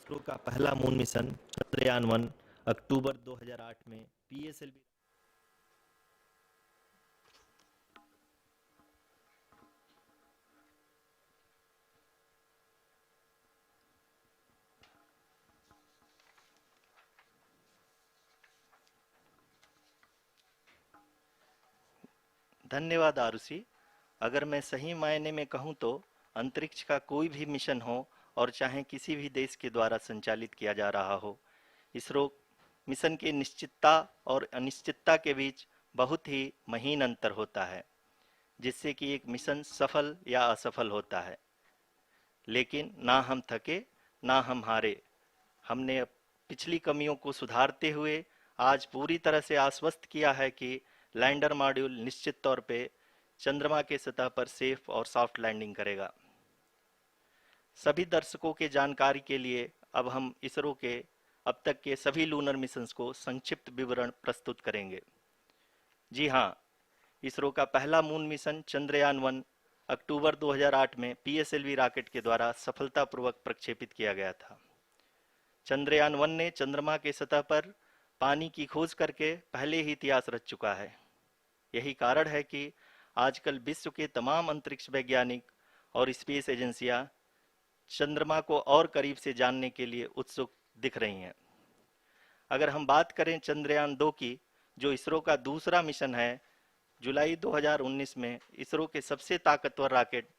इसरो का पहला moon mission Chandrayaan 1 अक्टूबर 2008 में पीएसएलवी। धन्यवाद आरुषि। अगर मैं सही मायने में कहूं तो अंतरिक्ष का कोई भी मिशन हो और चाहे किसी भी देश के द्वारा संचालित किया जा रहा हो, इसरो मिशन की निश्चितता और अनिश्चितता के बीच बहुत ही महीन अंतर होता है, जिससे कि एक मिशन सफल या असफल होता है। लेकिन ना हम थके ना हम हारे। हमने पिछली कमियों को सुधारते हुए आज पूरी तरह से आश्वस्त किया है कि लैंडर मॉड्यूल निश्चित तौर पे चंद्रमा के सतह पर सेफ और सॉफ्ट लैंडिंग करेगा। सभी दर्शकों के जानकारी के लिए अब हम इसरो के अब तक के सभी लूनर मिशंस को संक्षिप्त विवरण प्रस्तुत करेंगे। जी हाँ, इसरो का पहला मून मिशन चंद्रयान 1 अक्टूबर 2008 में पीएसएलवी रॉकेट के द्वारा सफलतापूर्वक प्रक्षेपित किया गया था। चंद्रयान 1 ने चंद्रमा के सतह पर पानी की खोज करके पहले ही इतिहास रच चुका है। यही कारण है कि आजकल विश्व के तमाम अंतरिक्ष वैज्ञानिक और स्पेस एजेंसियां चंद्रमा को और करीब से जानने के लिए उत्सुक दिख रही हैं। अगर हम बात करें चंद्रयान 2 की, जो इसरो का दूसरा मिशन है, जुलाई 2019 में इसरो के सबसे ताकतवर रॉकेट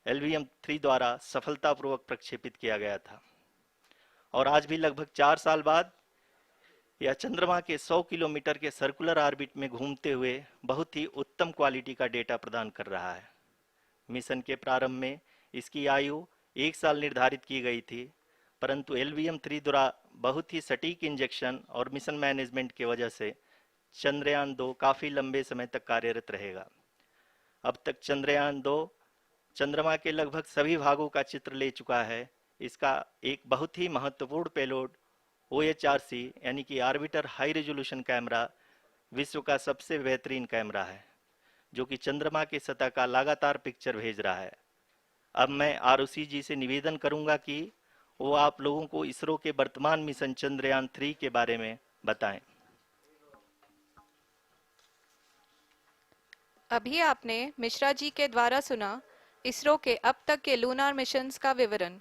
LVM-3 द्वारा सफलतापूर्वक प्रक्षेपित किया गया था और आज भी लगभग 4 साल बाद यह चंद्रमा के 100 किलोमीटर के सर्कुलर ऑर्बिट में घूमते हुए बहुत ही उत्तम क्वालिटी का डेटा प्रदान कर रहा है। मिशन के प्रारंभ में इसकी आयु 1 साल निर्धारित की गई थी, परंतु LVM-3 द्वारा बहुत ही सटीक इंजेक्शन और मिशन मैनेजमेंट की वजह से चंद्रयान 2 काफ़ी लंबे समय तक कार्यरत रहेगा। अब तक चंद्रयान 2 चंद्रमा के लगभग सभी भागों का चित्र ले चुका है। इसका एक बहुत ही महत्वपूर्ण पेलोड OHRC यानी कि ऑर्बिटर हाई रेजोल्यूशन कैमरा विश्व का सबसे बेहतरीन कैमरा है, जो कि चंद्रमा की सतह का लगातार पिक्चर भेज रहा है। अब मैं आरुषि जी से निवेदन करूंगा कि वो आप लोगों को इसरो के वर्तमान मिशन चंद्रयान 3 के बारे में बताएं। अभी आपने मिश्रा जी के द्वारा सुना इसरो के अब तक के लूनार मिशंस का विवरण।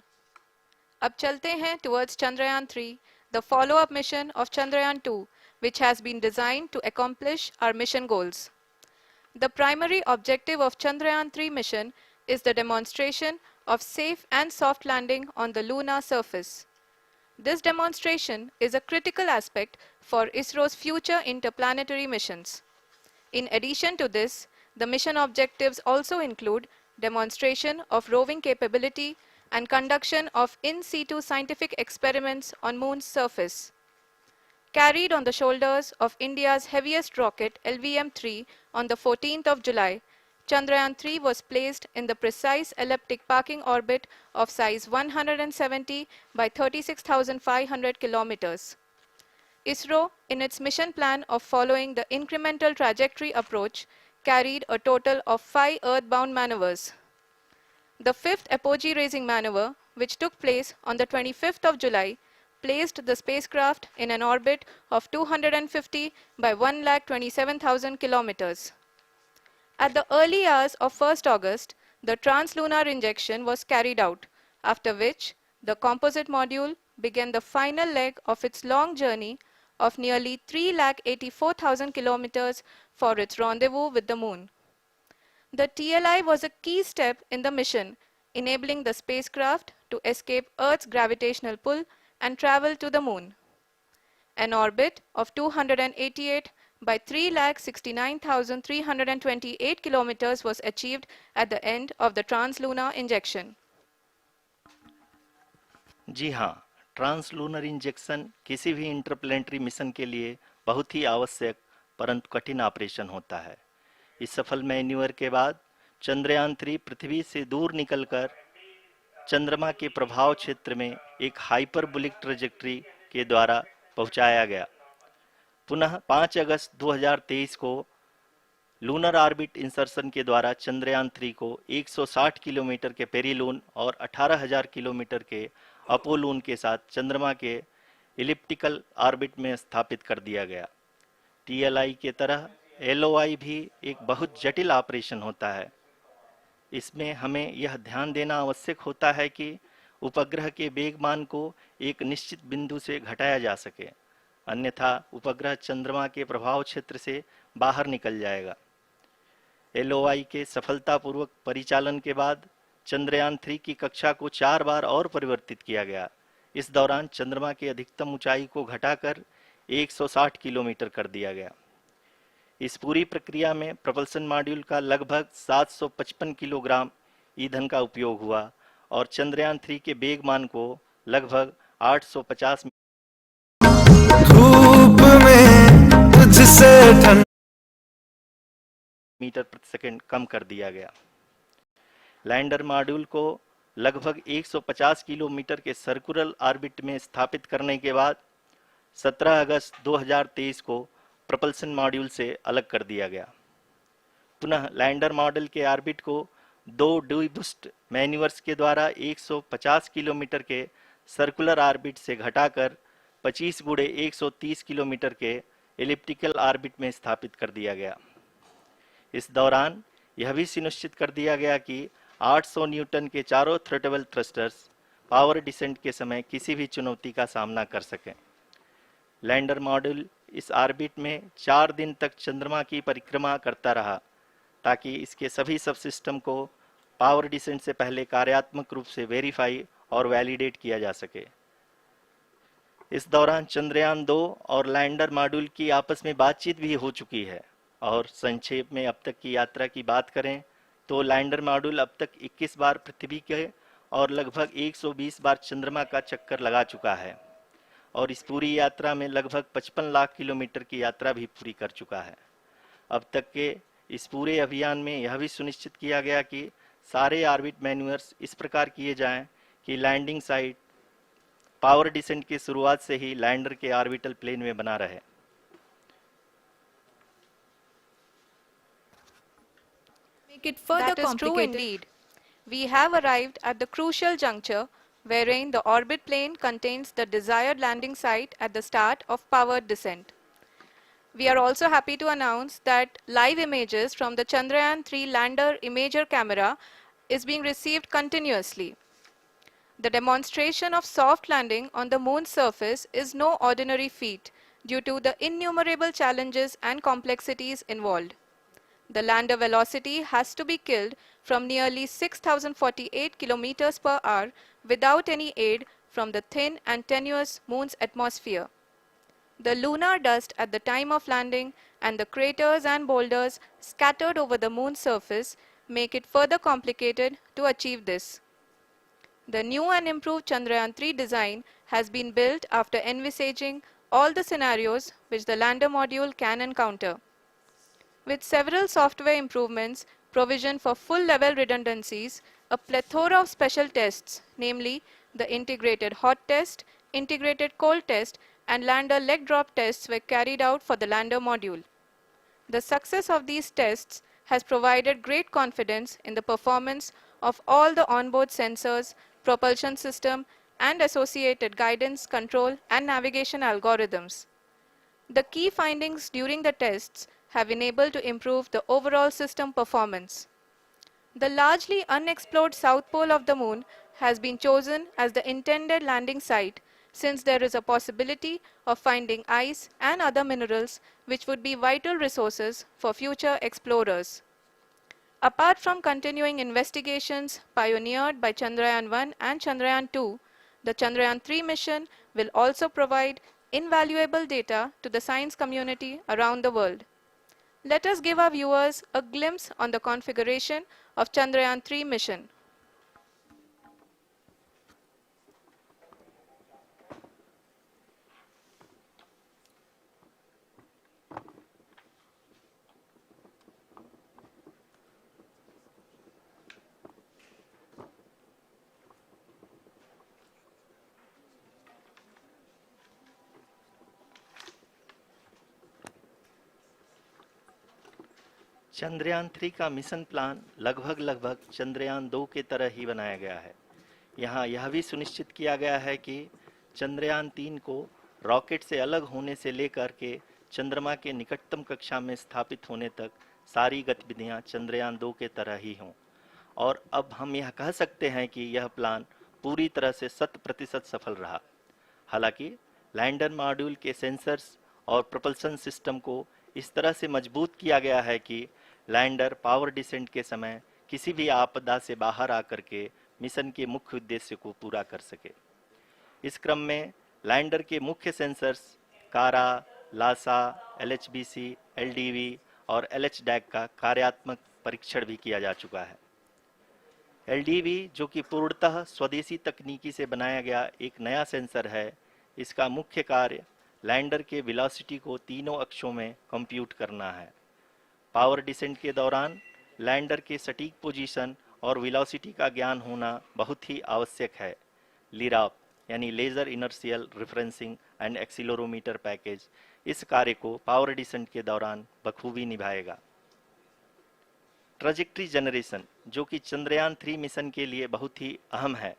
अब चलते हैं towards Chandrayaan-3, the follow-up mission of Chandrayaan-2, which has been designed to accomplish our mission goals. The primary objective of Chandrayaan-3 mission is the demonstration of safe and soft landing on the lunar surface. This demonstration is a critical aspect for ISRO's future interplanetary missions. In addition to this, the mission objectives also include demonstration of roving capability and conduction of in situ scientific experiments on Moon's surface. Carried on the shoulders of India's heaviest rocket LVM-3 on the 14th of July, Chandrayaan-3 was placed in the precise elliptic parking orbit of size 170 by 36,500 kilometers. ISRO, in its mission plan of following the incremental trajectory approach, carried a total of 5 earthbound maneuvers. The fifth apogee-raising maneuver, which took place on the 25th of July, placed the spacecraft in an orbit of 250 by 1,27,000 kilometers. At the early hours of 1st August, the translunar injection was carried out, after which the composite module began the final leg of its long journey of nearly 3,84,000 kilometers for its rendezvous with the Moon. The TLI was a key step in the mission, enabling the spacecraft to escape Earth's gravitational pull and travel to the Moon. An orbit of 288 by 3,69,328 kilometers was achieved at the end of the translunar injection. जी हाँ, translunar injection किसी भी interplanetary mission के लिए बहुत ही आवश्यक परंतु कठिन operation होता है। इस सफल मैन्यूवर के बाद चंद्रयान 3 पृथ्वी से दूर निकलकर चंद्रमा के प्रभाव क्षेत्र में एक हाइपरबोलिक ट्रेजेक्ट्री के द्वारा पहुंचाया गया। पुनः 5 अगस्त 2023 को लूनर ऑर्बिट इंसर्शन के द्वारा चंद्रयान 3 को 160 किलोमीटर के पेरिलून और 18,000 किलोमीटर के अपोलोन के साथ चंद्रमा के इलिप्टिकल ऑर्बिट में स्थापित कर दिया गया। टीएलआई के तरह एलओआई भी एक बहुत जटिल ऑपरेशन होता है। इसमें हमें यह ध्यान देना आवश्यक होता है कि उपग्रह के वेगमान को एक निश्चित बिंदु से घटाया जा सके, अन्यथा उपग्रह चंद्रमा के प्रभाव क्षेत्र से बाहर निकल जाएगा। एलओआई के सफलतापूर्वक परिचालन के बाद चंद्रयान 3 की कक्षा को 4 बार और परिवर्तित किया गया। इस दौरान चंद्रमा की अधिकतम ऊंचाई को घटाकर 160 किलोमीटर कर दिया गया। इस पूरी प्रक्रिया में प्रपल्सन मॉड्यूल का लगभग 755 किलोग्राम ईंधन का उपयोग हुआ और चंद्रयान 3 के वेगमान को लगभग 850 धूप में तुझसे ठंड मीटर प्रति सेकंड कम कर दिया गया। लैंडर मॉड्यूल को लगभग 150 किलोमीटर के सर्कुलर ऑर्बिट में स्थापित करने के बाद 17 अगस्त 2023 को प्रपल्सन मॉड्यूल से अलग कर दिया गया। पुनः लैंडर मॉड्यूल के ऑर्बिट को 2 डीबूस्ट मैन्यूवर्स के द्वारा 150 किलोमीटर के सर्कुलर ऑर्बिट से घटाकर 25 गुणे 130 किलोमीटर के एलिप्टिकल ऑर्बिट में स्थापित कर दिया गया। इस दौरान यह भी सुनिश्चित कर दिया गया कि 800 न्यूटन के चारों थ्रोटेबल थ्रस्टर्स पावर डिसेंट के समय किसी भी चुनौती का सामना कर सकें। लैंडर मॉड्यूल इस ऑर्बिट में 4 दिन तक चंद्रमा की परिक्रमा करता रहा ताकि इसके सभी सब सिस्टम को पावर डिसेंट से पहले कार्यात्मक रूप से वेरीफाई और वैलिडेट किया जा सके। इस दौरान चंद्रयान 2 और लैंडर मॉड्यूल की आपस में बातचीत भी हो चुकी है। और संक्षेप में अब तक की यात्रा की बात करें तो लैंडर मॉड्यूल अब तक 21 बार पृथ्वी के और लगभग 120 बार चंद्रमा का चक्कर लगा चुका है और इस पूरी यात्रा में लगभग 55 लाख किलोमीटर की यात्रा भी पूरी कर चुका है। अब तक के इस पूरे अभियान में यह भी सुनिश्चित किया गया कि सारे ऑर्बिट मैन्यूवर्स इस प्रकार किए जाएं कि लैंडिंग साइट पावर डिसेंट की शुरुआत से ही लैंडर के ऑर्बिटल प्लेन में बना रहे। Make it further that is true indeed. We have arrived at the crucial juncture wherein the orbit plane contains the desired landing site at the start of powered descent. We are also happy to announce that live images from the Chandrayaan-3 lander imager camera is being received continuously. The demonstration of soft landing on the moon's surface is no ordinary feat due to the innumerable challenges and complexities involved. The lander velocity has to be killed from nearly 6,048 kilometers per hour without any aid from the thin and tenuous moon's atmosphere. The lunar dust at the time of landing and the craters and boulders scattered over the moon's surface make it further complicated to achieve this. The new and improved Chandrayaan-3 design has been built after envisaging all the scenarios which the lander module can encounter. With several software improvements, provision for full-level redundancies, a plethora of special tests, namely the integrated hot test, integrated cold test, and lander leg drop tests were carried out for the lander module. The success of these tests has provided great confidence in the performance of all the onboard sensors, propulsion system, and associated guidance, control, and navigation algorithms. The key findings during the tests have enabled to improve the overall system performance. The largely unexplored south pole of the moon has been chosen as the intended landing site since there is a possibility of finding ice and other minerals which would be vital resources for future explorers. Apart from continuing investigations pioneered by Chandrayaan-1 and Chandrayaan-2, the Chandrayaan-3 mission will also provide invaluable data to the science community around the world. Let us give our viewers a glimpse on the configuration of Chandrayaan-3 mission. Chandrayaan 3 का mission plan लगभग चंद्रयान 2 के तरह ही बनाया गया है। यहाँ यह भी सुनिश्चित किया गया है कि चंद्रयान 3 को रॉकेट से अलग होने से लेकर के चंद्रमा के निकटतम कक्षा में स्थापित होने तक सारी गतिविधियां चंद्रयान 2 के तरह ही हों। और अब हम यह कह सकते हैं कि यह प्लान पूरी तरह से 100% सफल रहा। हालांकि लैंडर मॉड्यूल के सेंसर्स और propulsion सिस्टम को इस तरह से मजबूत किया गया है कि लैंडर पावर डिसेंट के समय किसी भी आपदा से बाहर आकर के मिशन के मुख्य उद्देश्य को पूरा कर सके। इस क्रम में लैंडर के मुख्य सेंसर्स कारा, लासा, LHBC, LDV और LHDAC का कार्यात्मक परीक्षण भी किया जा चुका है। LDV, जो कि पूर्णतः स्वदेशी तकनीकी से बनाया गया एक नया सेंसर है, इसका मुख्य कार्य लैंडर के वेलोसिटी को तीनों अक्षों में कंप्यूट करना है। पावर डिसेंट के दौरान लैंडर के सटीक पोजीशन और वेलोसिटी का ज्ञान होना बहुत ही आवश्यक है। लिराप यानी laser inertial referencing and accelerometer package इस कार्य को पावर डिसेंट के दौरान बखूबी निभाएगा। ट्रैजेक्टरी जनरेशन, जो कि चंद्रयान 3 मिशन के लिए बहुत ही अहम है,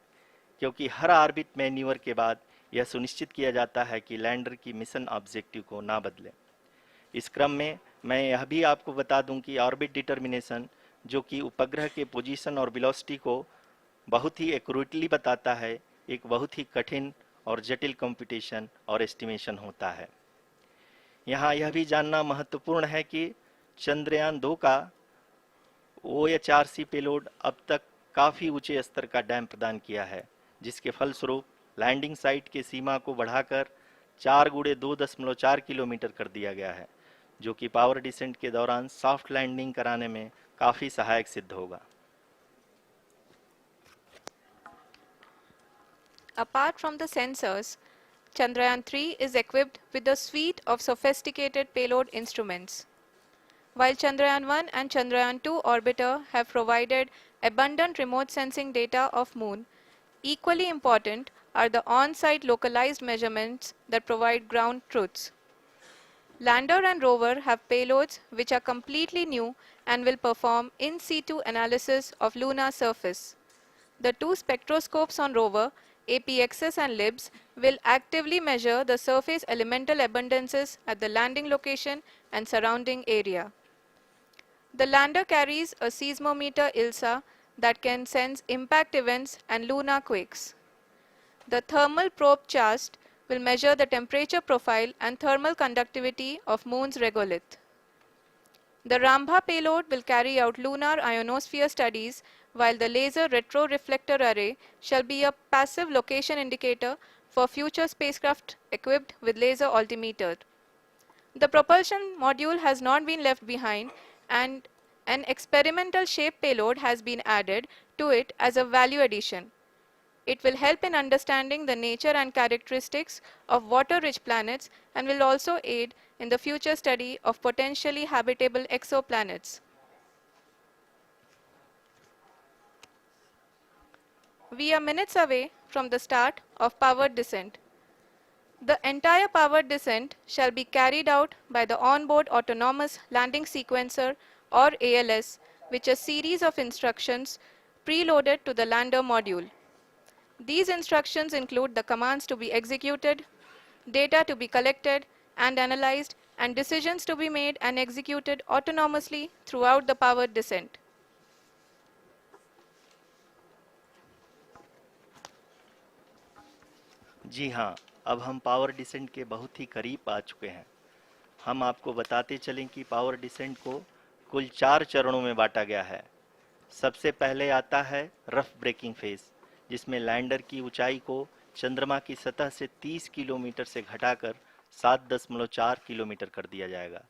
क्योंकि हर ऑर्बिट मैन्यूवर के बाद यह सुनिश्चित किया जाता है कि लैंडर की मिशन ऑब्जेक्टिव को ना बदले। इस क्रम में मैं यह भी आपको बता दूं कि ऑर्बिट डिटर्मिनेशन, जो कि उपग्रह के पोजीशन और वेलोसिटी को बहुत ही एक्यूरेटली बताता है, एक बहुत ही कठिन और जटिल कंप्यूटेशन और एस्टिमेशन होता है। यहाँ यह भी जानना महत्वपूर्ण है कि चंद्रयान 2 का OHRC पेलोड अब तक काफ़ी ऊंचे स्तर का डैम प्रदान किया है, जिसके फलस्वरूप लैंडिंग साइट के सीमा को बढ़ाकर 4 गुणे 2.4 किलोमीटर कर दिया गया है, जो कि पावर डिसेंट के दौरान सॉफ्ट लैंडिंग कराने में काफ़ी सहायक सिद्ध होगा। Apart from the sensors, Chandrayaan 3 is equipped with a suite of sophisticated payload instruments. While Chandrayaan 1 and Chandrayaan 2 orbiter have provided abundant remote sensing data of Moon, equally important are the on-site localized measurements that provide ground truths. Lander and rover have payloads which are completely new and will perform in situ analysis of lunar surface. The two spectroscopes on rover, APXS and LIBS, will actively measure the surface elemental abundances at the landing location and surrounding area. The lander carries a seismometer ILSA that can sense impact events and lunar quakes. The thermal probe CHAST will measure the temperature profile and thermal conductivity of Moon's regolith. The Rambha payload will carry out lunar ionosphere studies, while the laser retroreflector array shall be a passive location indicator for future spacecraft equipped with laser altimeter. The propulsion module has not been left behind, and an experimental shape payload has been added to it as a value addition. It will help in understanding the nature and characteristics of water-rich planets and will also aid in the future study of potentially habitable exoplanets. We are minutes away from the start of powered descent. The entire powered descent shall be carried out by the onboard autonomous landing sequencer or ALS, which is a series of instructions preloaded to the lander module. These instructions include the commands to be executed, data to be collected and analyzed, and decisions to be made and executed autonomously throughout the powered descent. जी हाँ, अब हम power descent के बहुत ही करीब आ चुके हैं। हम आपको बताते चलें कि पावर डिसेंट को कुल 4 चरणों में बांटा गया है। सबसे पहले आता है रफ ब्रेकिंग फेज, जिसमें लैंडर की ऊंचाई को चंद्रमा की सतह से 30 किलोमीटर से घटाकर 7.4 किलोमीटर कर दिया जाएगा।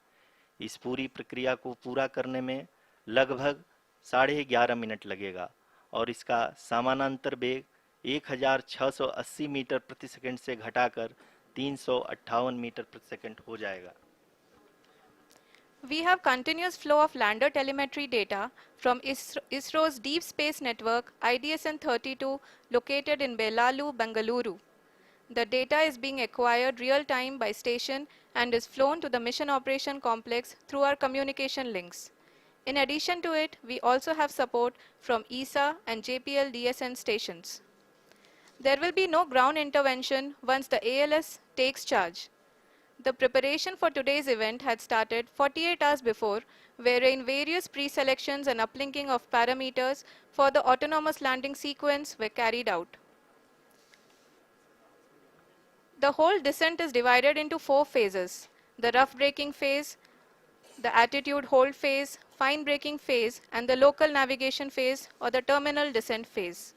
इस पूरी प्रक्रिया को पूरा करने में लगभग 11.5 मिनट लगेगा और इसका समानांतर वेग 1680 मीटर प्रति सेकंड से घटाकर 358 मीटर प्रति सेकंड हो जाएगा। We have continuous flow of lander telemetry data from ISRO's Deep Space Network IDSN-32 located in Belalu, Bengaluru. The data is being acquired real-time by station and is flown to the Mission Operation Complex through our communication links. In addition to it, we also have support from ESA and JPL DSN stations. There will be no ground intervention once the ALS takes charge. The preparation for today's event had started 48 hours before, wherein various pre-selections and uplinking of parameters for the autonomous landing sequence were carried out. The whole descent is divided into 4 phases: the rough braking phase, the attitude hold phase, fine braking phase, and the local navigation phase or the terminal descent phase.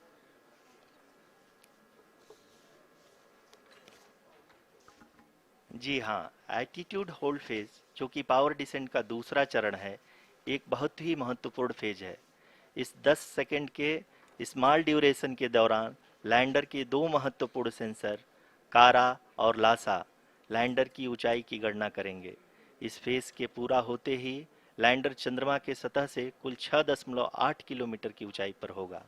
जी हाँ, attitude hold phase, जो कि power descent का दूसरा चरण है, एक बहुत ही महत्वपूर्ण फेज है। इस 10 सेकंड के स्मॉल ड्यूरेशन के दौरान लैंडर के दो महत्वपूर्ण सेंसर कारा और लासा लैंडर की ऊंचाई की गणना करेंगे। इस फेज के पूरा होते ही लैंडर चंद्रमा के सतह से कुल 6.8 किलोमीटर की ऊंचाई पर होगा।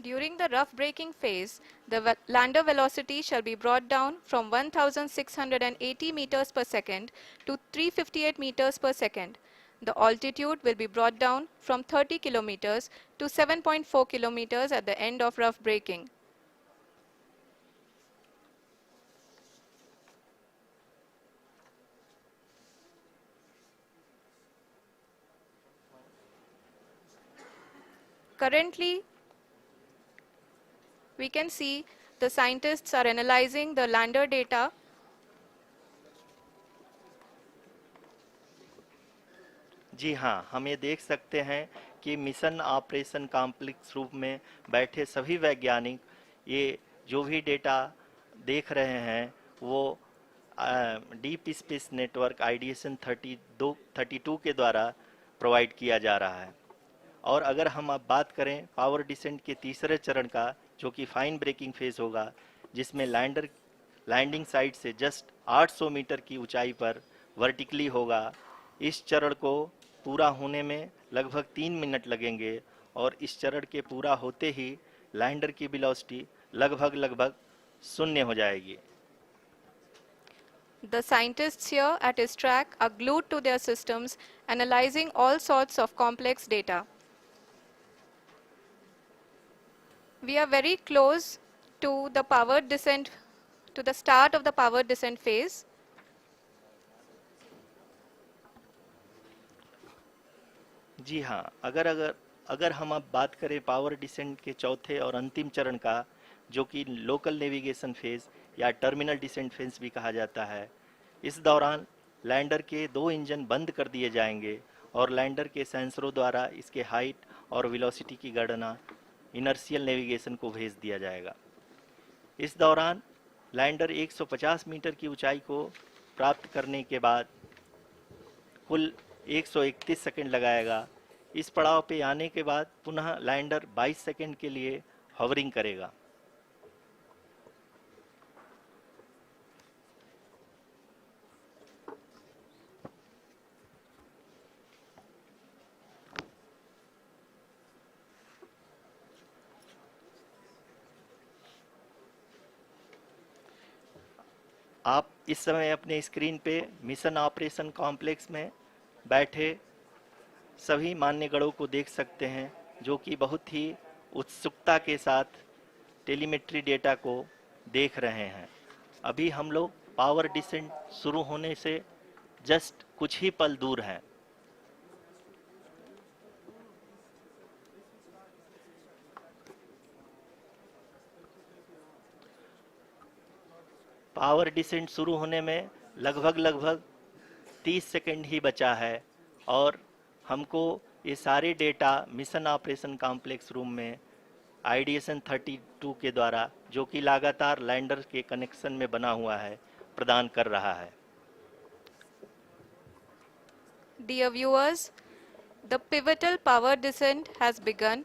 During the rough braking phase, the lander velocity shall be brought down from 1680 meters per second to 358 meters per second. The altitude will be brought down from 30 kilometers to 7.4 kilometers at the end of rough braking. Currently, we can see the scientists are analyzing the lander data. जी हाँ, हम ये देख सकते हैं कि mission operation complex रूप में बैठे सभी वैज्ञानिक ये जो भी डेटा देख रहे हैं वो डीप स्पेस नेटवर्क आईडीएसएन 32 के द्वारा प्रोवाइड किया जा रहा है। और अगर हम अब बात करें पावर डिसेंट के तीसरे चरण का, जो कि फाइन ब्रेकिंग फेज होगा, जिसमें लैंडिंग साइट से जस्ट 800 मीटर की ऊंचाई पर वर्टिकली होगा। इस चरण को पूरा होने में लगभग 3 मिनट लगेंगे और इस चरण के पूरा होते ही लैंडर की वेलोसिटी लगभग शून्य हो जाएगी। The scientists here at ISTRAC are glued to their systems, analyzing all sorts of complex data. We are very close to the powered descent, to the start of the powered descent phase. जी हाँ, अगर हम अब बात करें power descent के चौथे और अंतिम चरण का, जो कि लोकल नेविगेशन फेज या टर्मिनल डिसेंट फेज भी कहा जाता है, इस दौरान लैंडर के 2 इंजन बंद कर दिए जाएंगे और लैंडर के सेंसरों द्वारा इसके हाइट और वेलोसिटी की गणना इनर्शियल नेविगेशन को भेज दिया जाएगा। इस दौरान लैंडर 150 मीटर की ऊंचाई को प्राप्त करने के बाद कुल 131 सेकंड लगाएगा। इस पड़ाव पे आने के बाद पुनः लैंडर 22 सेकंड के लिए हॉवरिंग करेगा। आप इस समय अपने स्क्रीन पे मिशन ऑपरेशन कॉम्प्लेक्स में बैठे सभी मान्यगणों को देख सकते हैं, जो कि बहुत ही उत्सुकता के साथ टेलीमेट्री डेटा को देख रहे हैं। अभी हम लोग पावर डिसेंट शुरू होने से जस्ट कुछ ही पल दूर हैं। पावर डिसेंट शुरू होने में लगभग 30 सेकंड ही बचा है और हमको ये सारे data mission operation complex room में आईडीएसएन 32 के द्वारा, जो कि लगातार लैंडर के कनेक्शन में बना हुआ है, प्रदान कर रहा है। Dear viewers, the pivotal power descent has begun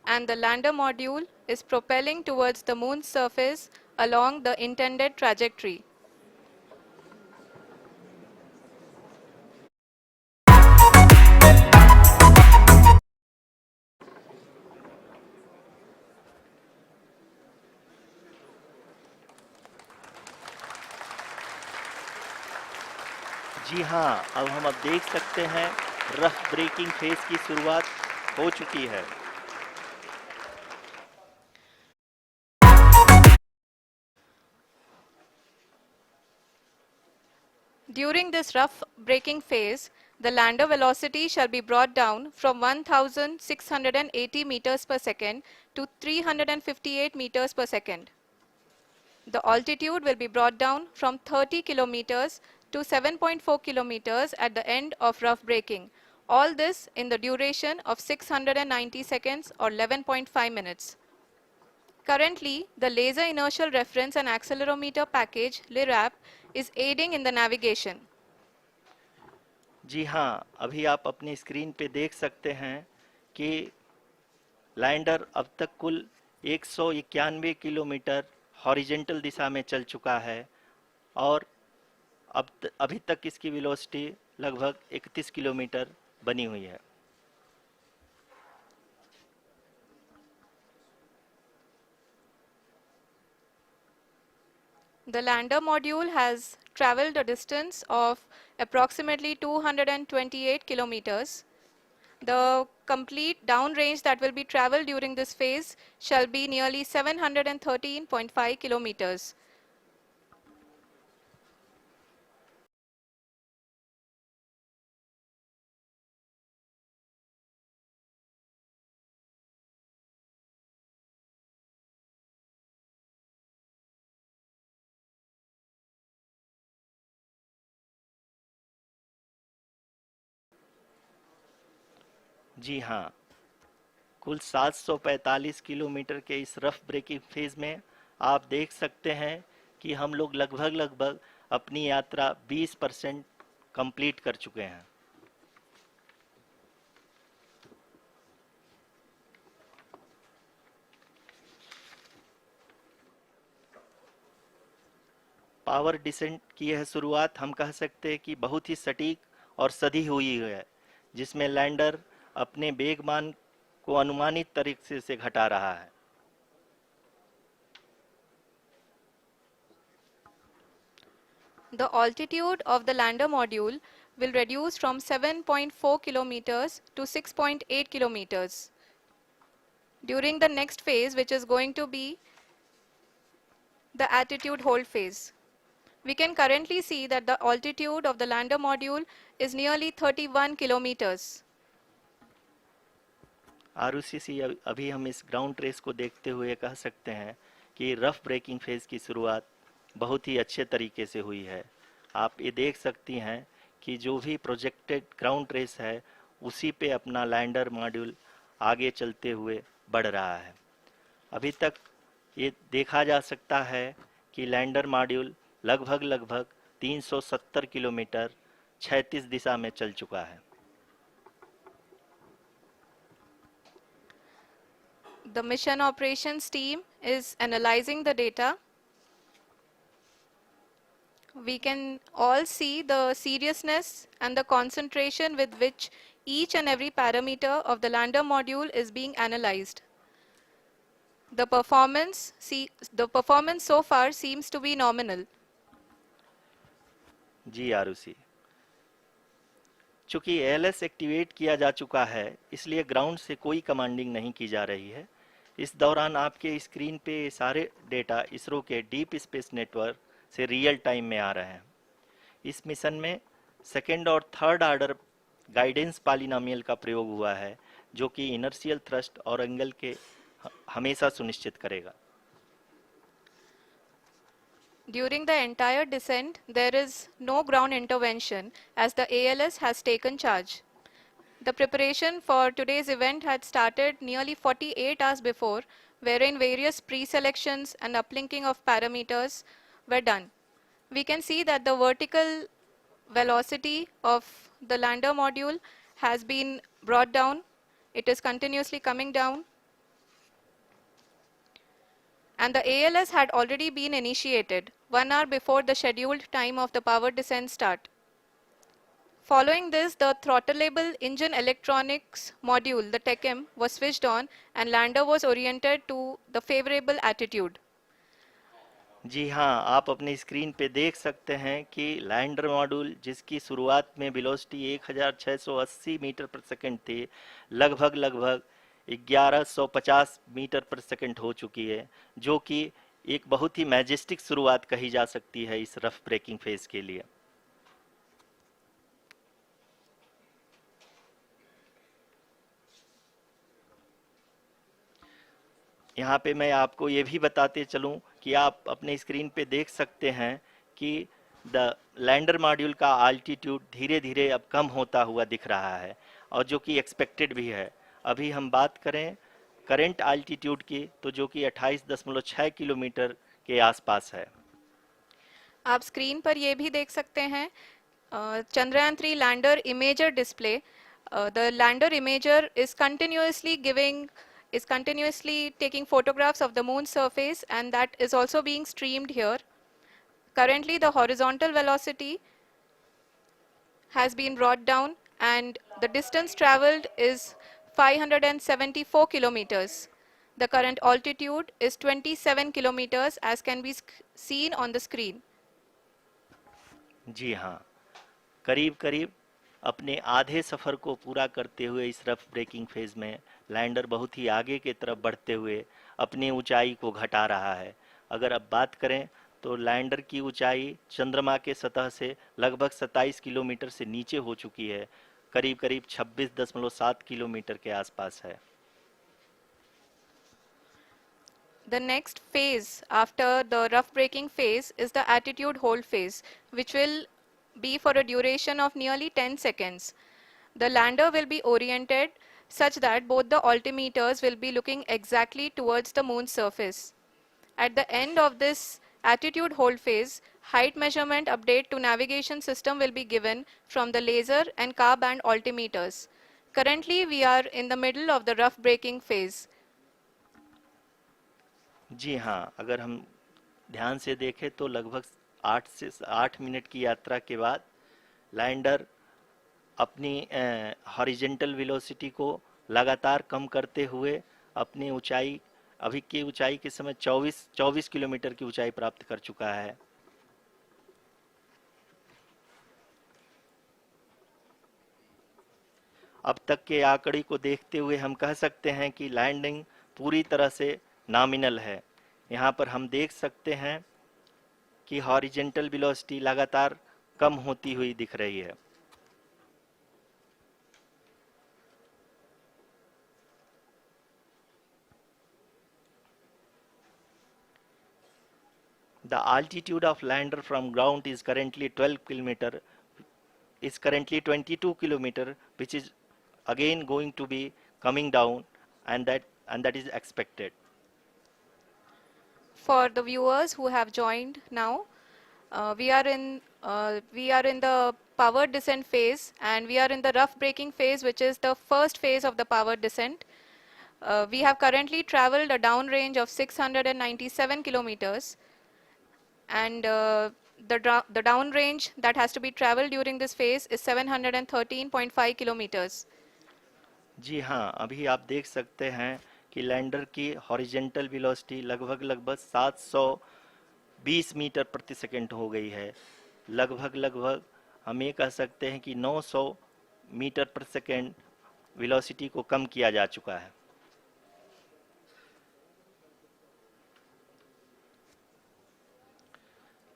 and the lander module is propelling towards the moon's surface along the intended trajectory. जी हाँ, अब हम देख सकते हैं रफ ब्रेकिंग फेज की शुरुआत हो चुकी है During this rough braking phase, the lander velocity shall be brought down from 1680 meters per second to 358 meters per second. The altitude will be brought down from 30 kilometers to 7.4 kilometers at the end of rough braking. All this in the duration of 690 seconds or 11.5 minutes. Currently, the Laser Inertial Reference and Accelerometer package (LIRAP) is aiding in the navigation. जी हाँ, अभी आप अपनी screen पे देख सकते हैं कि lander अब तक कुल 191 किलोमीटर हॉरिजेंटल दिशा में चल चुका है और अभी तक इसकी वेलोसिटी लगभग 31 किलोमीटर बनी हुई है। The lander module has traveled a distance of approximately 228 kilometers. The complete downrange that will be traveled during this phase shall be nearly 713.5 kilometers. जी हाँ, कुल 745 किलोमीटर के इस रफ ब्रेकिंग फेज में आप देख सकते हैं कि हम लोग लगभग अपनी यात्रा 20% कंप्लीट कर चुके हैं। पावर डिसेंट की यह शुरुआत हम कह सकते हैं कि बहुत ही सटीक और सधी हुई है, जिसमें लैंडर अपने वेगमान को अनुमानित तरीके से घटा रहा है। The altitude of the lander module will reduce from 7.4 kilometers to 6.8 kilometers. During the next phase, which is going to be the attitude hold phase. We can currently see that the altitude of the lander module is nearly 31 kilometers. Arushi, अभी हम इस ground race को देखते हुए कह सकते हैं कि रफ ब्रेकिंग फेज की शुरुआत बहुत ही अच्छे तरीके से हुई है। आप ये देख सकती हैं कि जो भी प्रोजेक्टेड ग्राउंड रेस है उसी पे अपना लैंडर मॉड्यूल आगे चलते हुए बढ़ रहा है। अभी तक ये देखा जा सकता है कि लैंडर मॉड्यूल लगभग 370 किलोमीटर क्षैतिज दिशा में चल चुका है। The mission operations team is analyzing the data. We can all see the seriousness and the concentration with which each and every parameter of the lander module is being analyzed. The performance so far seems to be nominal. जी आरुषि, चूंकि ALS activate किया जा चुका है इसलिए ground से कोई commanding नहीं की जा रही है। इस दौरान आपके स्क्रीन पे सारे डेटा इसरो के डीप स्पेस नेटवर्क से रियल टाइम में आ रहे हैं। इस मिशन में सेकेंड और थर्ड ऑर्डर गाइडेंस पॉलिनोमियल का प्रयोग हुआ है, जो कि इनर्शियल थ्रस्ट और एंगल के हमेशा सुनिश्चित करेगा। During the entire descent, there is no ground intervention as the ALS has taken charge. The preparation for today's event had started nearly 48 hours before, wherein various pre-selections and uplinking of parameters were done. We can see that the vertical velocity of the lander module has been brought down. It is continuously coming down. And the ALS had already been initiated 1 hour before the scheduled time of the power descent start. Following this, the throttleable engine electronics module, the TECM, was switched on and lander was oriented to the favorable attitude. जी हाँ, आप अपनी screen पे देख सकते हैं कि lander module जिसकी शुरुआत में वेलोसिटी 1680 मीटर पर सेकंड थी, लगभग 1150 मीटर पर सेकंड हो चुकी है, जो कि एक बहुत ही मैजेस्टिक शुरुआत कही जा सकती है इस रफ ब्रेकिंग फेज के लिए। यहाँ पे मैं आपको ये भी बताते चलूँ कि आप अपने स्क्रीन पे देख सकते हैं कि द लैंडर मॉड्यूल का आल्टीट्यूड धीरे धीरे अब कम होता हुआ दिख रहा है, और जो कि एक्सपेक्टेड भी है। अभी हम बात करें करंट आल्टीट्यूड की, तो जो कि 28.6 किलोमीटर के आसपास है। आप स्क्रीन पर ये भी देख सकते हैं Chandrayaan 3 lander imager display. The lander imager is continuously taking photographs of the moon's surface, and that is also being streamed here. Currently the horizontal velocity has been brought down and the distance traveled is 574 kilometers. The current altitude is 27 kilometers as can be seen on the screen. जी हाँ, करीब करीब अपने आधे सफ़र को पूरा करते हुए इस रफ ब्रेकिंग फेज में लैंडर बहुत ही आगे की तरफ बढ़ते हुए अपनी ऊंचाई को घटा रहा है। अगर अब बात करें तो लैंडर की ऊंचाई चंद्रमा के सतह से लगभग 27 किलोमीटर से नीचे हो चुकी है, करीब करीब 26.7 किलोमीटर के आसपास है। The next phase after the rough braking phase is the attitude hold phase, which will be for a duration of nearly 10 seconds. The lander will be oriented such that both the altimeters will be looking exactly towards the moon's surface. At the end of this attitude hold phase, height measurement update to navigation system will be given from the laser and car band altimeters. Currently, we are in the middle of the rough braking phase. जी हाँ, अगर हम ध्यान से देखें तो लगभग 8 minute की यात्रा के बाद लैंडर अपनी हॉरिजेंटल वेलोसिटी को लगातार कम करते हुए अपनी ऊंचाई, अभी की ऊंचाई के समय 24 किलोमीटर की ऊंचाई प्राप्त कर चुका है। अब तक के आंकड़े को देखते हुए हम कह सकते हैं कि लैंडिंग पूरी तरह से नॉमिनल है। यहाँ पर हम देख सकते हैं कि हॉरिजेंटल वेलोसिटी लगातार कम होती हुई दिख रही है। The altitude of lander from ground is currently 22 kilometer, which is again going to be coming down, and that is expected. For the viewers who have joined now, we are in the powered descent phase, and we are in the rough braking phase, which is the first phase of the powered descent. We have currently traveled a downrange of 697 kilometers, and the downrange that has to be traveled during this phase is 713.5 kilometers. जी हाँ, अभी आप देख सकते हैं कि lander की horizontal velocity लगभग 720 metre प्रति सेकंड हो गई है। लगभग हम ये कह सकते हैं कि 900 मीटर प्रति सेकंड वेलोसिटी को कम किया जा चुका है।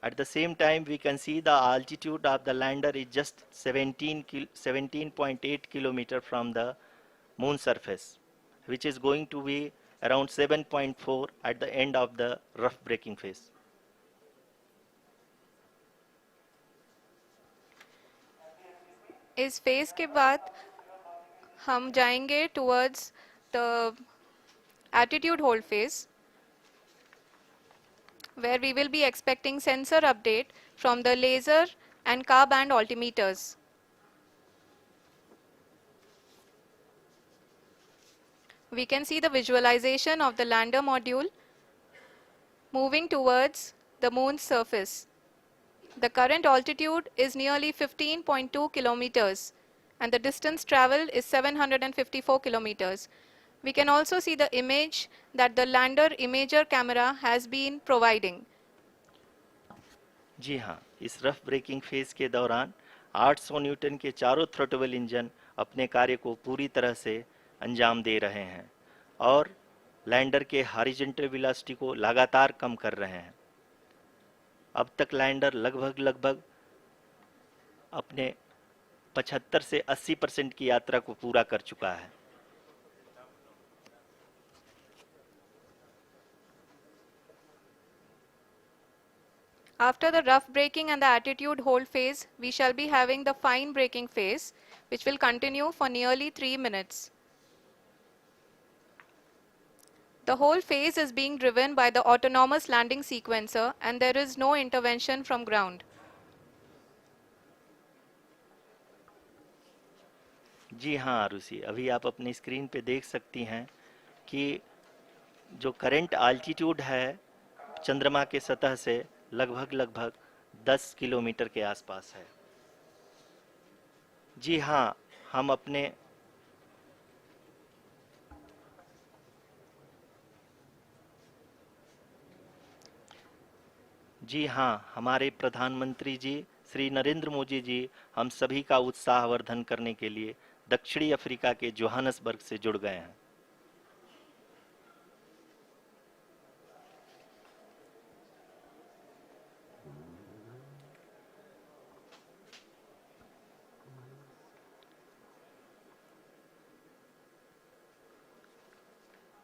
At the same time, we can see the altitude of the lander is just 17.8 kilometer from the moon surface, which is going to be around 7.4 at the end of the rough braking phase. इस phase के बाद हम जाएंगे towards the attitude hold phase, where we will be expecting sensor update from the laser and car band altimeters. We can see the visualization of the lander module moving towards the moon's surface. The current altitude is nearly 15.2 kilometers and the distance traveled is 754 kilometers. We can also see the image that the lander imager camera has been providing. जी हाँ, इस rough breaking phase के दौरान 800 Newton के चारों throttle engine अपने कार्य को पूरी तरह से अंजाम दे रहे हैं और लैंडर के हॉरिजॉन्टल वेलोसिटी को लगातार कम कर रहे हैं। अब तक लैंडर लगभग अपने 75 से 80% की यात्रा को पूरा कर चुका है। After the rough braking and the attitude hold phase, we shall be having the fine braking phase, which will continue for nearly 3 minutes. The whole phase is being driven by the autonomous landing sequencer and there is no intervention from ground. जी हाँ आरुषि, अभी आप अपनी screen पे देख सकती हैं कि जो करंट आल्टीट्यूड है चंद्रमा के सतह से लगभग 10 किलोमीटर के आसपास है। जी हाँ, हम अपने जी हाँ, हमारे प्रधानमंत्री जी श्री नरेंद्र मोदी जी हम सभी का उत्साहवर्धन करने के लिए दक्षिणी अफ्रीका के जोहानसबर्ग से जुड़ गए हैं।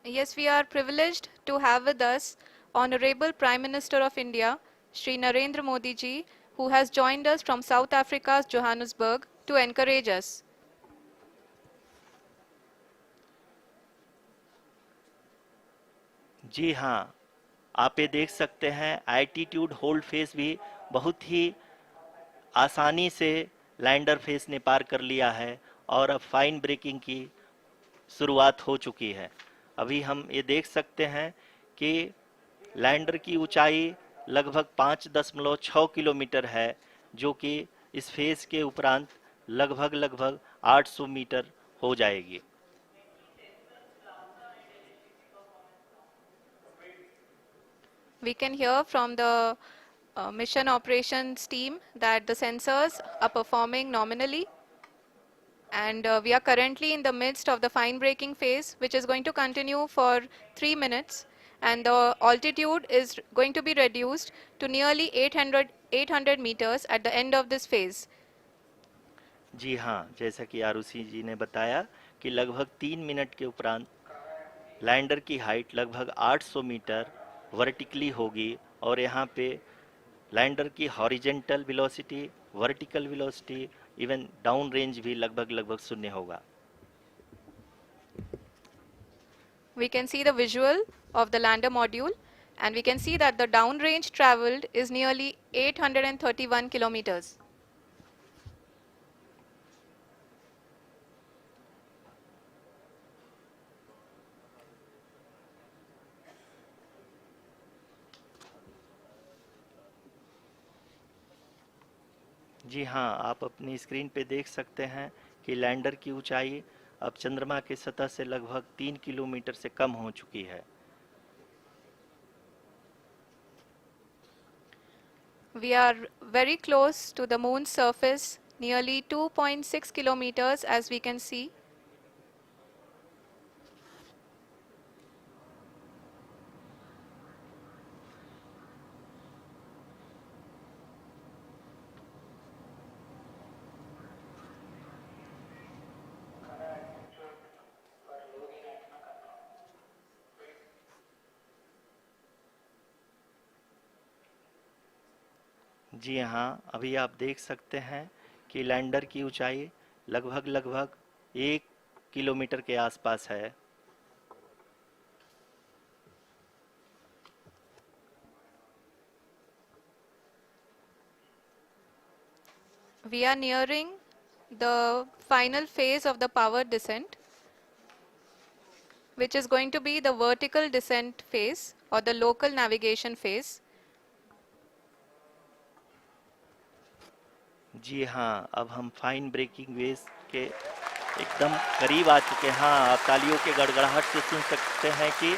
Yes, we are privileged to have with us Honorable Prime Minister of India, Shri Narendra Modi ji, who has joined us from South Africa's Johannesburg to encourage us. जी हाँ, आप ये देख सकते हैं एल्टीट्यूड होल्ड फेस भी बहुत ही आसानी से लैंडर फेस ने पार कर लिया है और अब फाइन ब्रेकिंग की शुरुआत हो चुकी है। अभी हम ये देख सकते हैं कि लैंडर की ऊंचाई लगभग 5.6 किलोमीटर है, जो कि इस फेज के उपरांत लगभग 800 मीटर हो जाएगी। We can hear from the mission operations team that the sensors are performing nominally. And we are currently in the midst of the fine braking phase, which is going to continue for 3 minutes. And the altitude is going to be reduced to nearly 800 meters at the end of this phase. जी हाँ, जैसा कि आरुषि जी ने बताया कि लगभग 3 minute के उपरांत lander की हाइट लगभग 800 मीटर वर्टिकली होगी और यहाँ पे लैंडर की horizontal velocity, vertical velocity, even down range भी लगभग शून्य होगा। We can see the visual of the lander module and we can see that the downrange traveled is nearly 831 kilometers. जी हाँ, आप अपनी स्क्रीन पे देख सकते हैं कि लैंडर की ऊंचाई अब चंद्रमा की सतह से लगभग 3 किलोमीटर से कम हो चुकी है। We are very close to the moon's surface, nearly 2.6 kilometers as we can see. जी हाँ, अभी आप देख सकते हैं कि लैंडर की ऊंचाई लगभग 1 किलोमीटर के आसपास है। We are nearing the final phase of the power descent, which is going to be the vertical descent phase or the local navigation phase. जी हाँ, अब हम फाइन ब्रेकिंग वेव के एकदम करीब आ चुके हैं। हाँ, आप तालियों के गड़गड़ाहट से सुन सकते हैं कि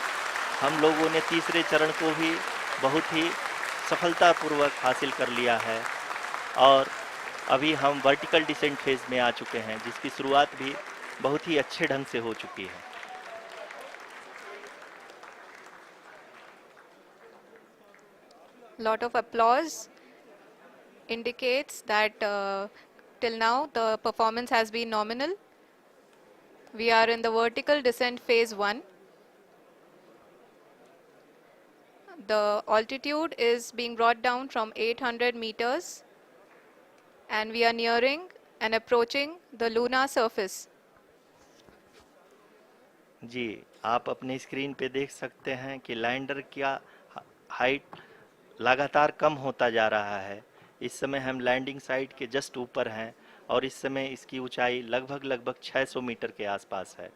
हम लोगों ने तीसरे चरण को भी बहुत ही सफलतापूर्वक हासिल कर लिया है और अभी हम वर्टिकल डिसेंट फेज में आ चुके हैं, जिसकी शुरुआत भी बहुत ही अच्छे ढंग से हो चुकी है। Lot of applause indicates that till now the performance has been nominal. We are in the vertical descent phase 1. the altitude is being brought down from 800 meters and we are nearing and approaching the lunar surface. जी, आप अपने screen पे देख सकते हैं कि lander का height लगातार कम होता जा रहा है। इस समय हम लैंडिंग साइट के जस्ट ऊपर हैं और इस समय इसकी ऊंचाई लगभग 600 मीटर के आसपास है।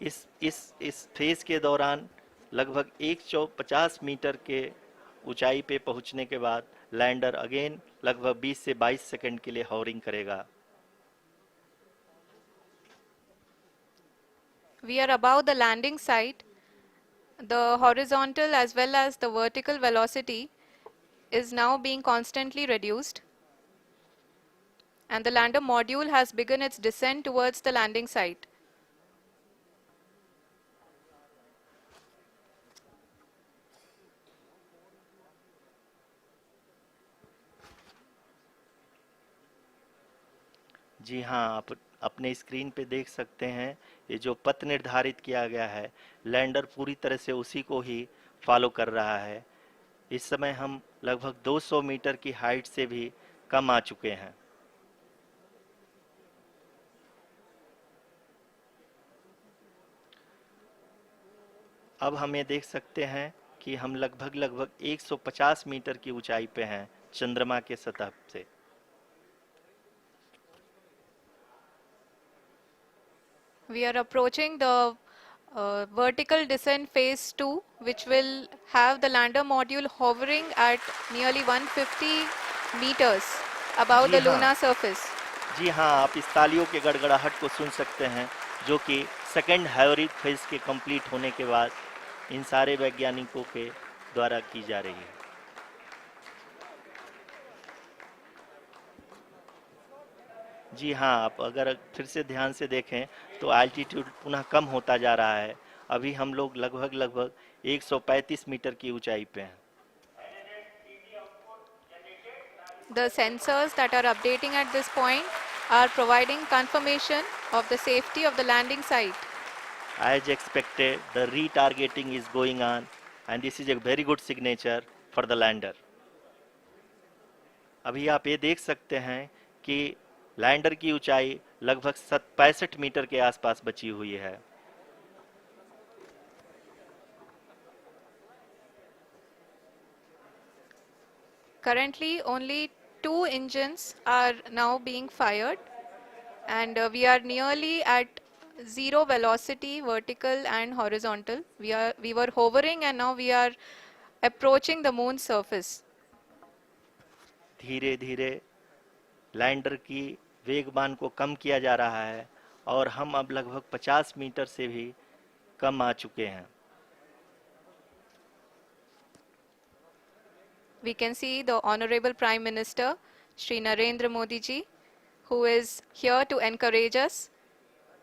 इस फेज के दौरान लगभग 150 मीटर के ऊंचाई पे पहुंचने के बाद लैंडर अगेन लगभग 20 से 22 सेकंड के लिए हॉवरिंग करेगा। We are above the landing site. The horizontal as well as the vertical velocity is now being constantly reduced. And the lander module has begun its descent towards the landing site. जी हाँ, आप अपने screen पे देख सकते हैं ये जो पथ निर्धारित किया गया है, लैंडर पूरी तरह से उसी को ही फॉलो कर रहा है। इस समय हम लगभग 200 मीटर की हाइट से भी कम आ चुके हैं। अब हम ये देख सकते हैं कि हम लगभग 150 मीटर की ऊंचाई पे हैं चंद्रमा के सतह से। We are approaching the vertical descent phase 2, which will have the lander module hovering at nearly 150 meters above the जी हाँ। lunar surface. जी हाँ, आप इस तालियों के गड़गड़ाहट को सुन सकते हैं जो कि सेकेंड हाइब्रिड फेज के कंप्लीट होने के बाद इन सारे वैज्ञानिकों के द्वारा की जा रही है। जी हाँ, आप अगर फिर से ध्यान से देखें तो एल्टीट्यूड पुनः कम होता जा रहा है। अभी हम लोग लगभग 135 मीटर की ऊंचाई पे हैं। The sensors that are updating at this point are providing confirmation of the safety of the landing site. As expected, the retargeting is going on and this is a very good signature for the lander. अभी आप ये देख सकते हैं कि lander की ऊंचाई लगभग 65 मीटर के आसपास बची हुई है। Currently, only 2 engines are now being fired, and we are nearly at zero velocity, vertical and horizontal. We were hovering, and now we are approaching the moon's surface. धीरे धीरे लैंडर की वेगमान को कम किया जा रहा है और हम अब लगभग 50 मीटर से भी कम आ चुके हैं। We can see the Honorable Prime Minister, Shri Narendra Modi ji, who is here to encourage us,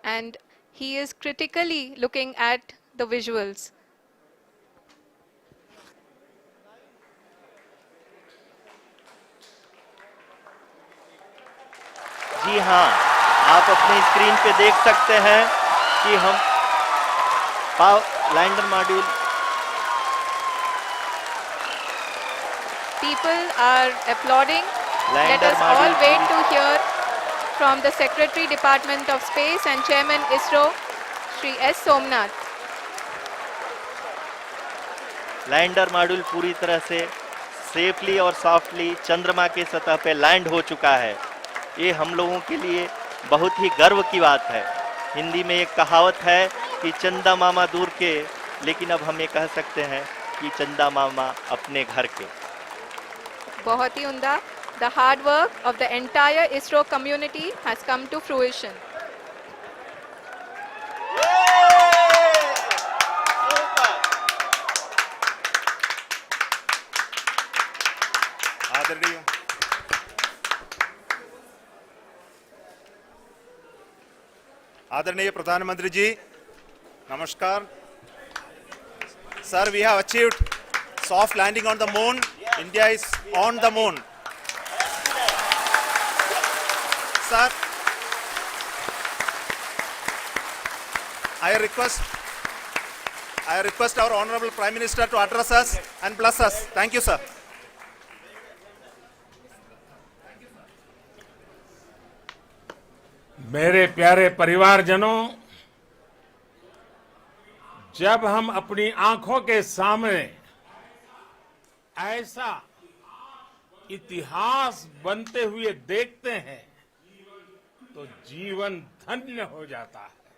and he is critically looking at the visuals. जी हाँ, आप अपनी स्क्रीन पे देख सकते हैं कि हम lander module People are applauding. Let lander us all module wait to hear from the Secretary Department of Space and Chairman ISRO, Shri S. Somnath. Lander module पूरी तरह से सेफली और सॉफ्टली चंद्रमा के सतह पे लैंड हो चुका है। ये हम लोगों के लिए बहुत ही गर्व की बात है। हिंदी में एक कहावत है कि चंदा मामा दूर के, लेकिन अब हम ये कह सकते हैं कि चंदा मामा अपने घर के। बहुत ही उम्दा. The hard work of the entire ISRO community has come to fruition. आदरणीय प्रधानमंत्री जी, नमस्कार. Sir, we have achieved soft landing on the moon. India is on the moon. Sir, I I request our Honorable Prime Minister to address us and bless us. Thank you, sir. मेरे प्यारे परिवारजनों, जब हम अपनी आंखों के सामने ऐसा इतिहास बनते हुए देखते हैं तो जीवन धन्य हो जाता है।